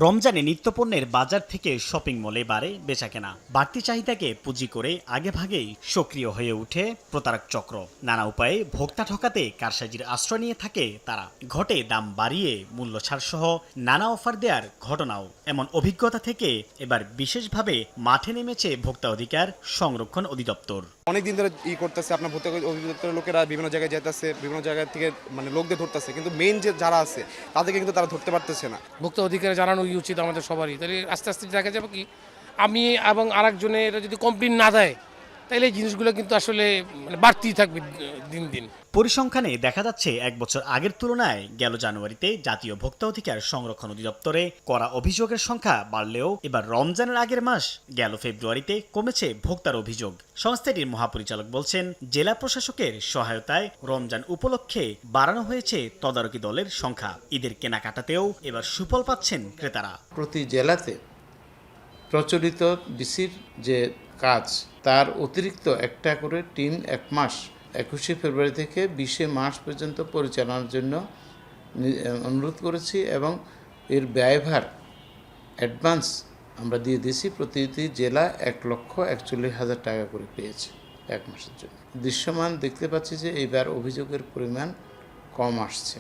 রমজানে নিত্যপণ্যের বাজার থেকে শপিং মলে বাড়ে বেচাকেনা। বাড়তি চাহিদাকে পুঁজি করে আগেভাগেই সক্রিয় হয়ে ওঠে প্রতারক চক্র। নানা উপায়ে ভোক্তা ঠকাতে কারসাজির আশ্রয় নিয়ে থাকে তারা। ঘটে দাম বাড়িয়ে মূল্য ছাড়সহ নানা অফার দেওয়ার ঘটনাও। এমন অভিজ্ঞতা থেকে এবার বিশেষভাবে মাঠে নেমেছে ভোক্তা অধিকার সংরক্ষণ অধিদপ্তর। অনেকদিন ধরে করতেছে আপনার ভোক্তা অধিদপ্তরের লোকেরা বিভিন্ন জায়গায় যেতেছে, বিভিন্ন জায়গা থেকে লোকদের ধরতেছে, কিন্তু মেইন যে যারা আছে তাদেরকে কিন্তু তারা ধরতে পারতেছে না। ভোক্তা অধিকারে জানানো উচিত আমাদের সবারই। তাহলে আস্তে আস্তে দেখা যাবে কি আমি এবং আরেকজনের যদি কমপ্লেন না দেয় তাহলে এই জিনিসগুলো কিন্তু আসলে বাড়তেই থাকবে দিন দিন। পরিসংখ্যানে দেখা যাচ্ছে 1 বছর আগের তুলনায় গেল জানুয়ারিতে জাতীয় ভোক্তা অধিকার সংরক্ষণ অধিদপ্তরে করা অভিযোগের সংখ্যা বাড়লেও এবার রমজানের আগের মাস গেল ফেব্রুয়ারিতে কমেছে ভোক্তার অভিযোগ। সংস্থাটির মহাপরিচালক বলছেন, জেলা প্রশাসকের সহায়তায় রমজান উপলক্ষে বাড়ানো হয়েছে তদারকি দলের সংখ্যা। ঈদের কেনাকাটাতেও এবার সুফল পাচ্ছেন ক্রেতারা। প্রতি জেলাতে প্রচলিত ডিসির যে কাজ তার অতিরিক্ত একটা করে টিম 1 মাস 21শে ফেব্রুয়ারি থেকে 20শে মার্চ পর্যন্ত পরিচালনার জন্য অনুরোধ করেছি এবং এর ব্যয়ভার অ্যাডভান্স আমরা দিয়ে দিয়েছি। প্রতিটি জেলা 1,41,000 টাকা করে পেয়েছে 1 মাসের জন্য। দৃশ্যমান দেখতে পাচ্ছি যে এইবার অভিযোগের পরিমাণ কম আসছে।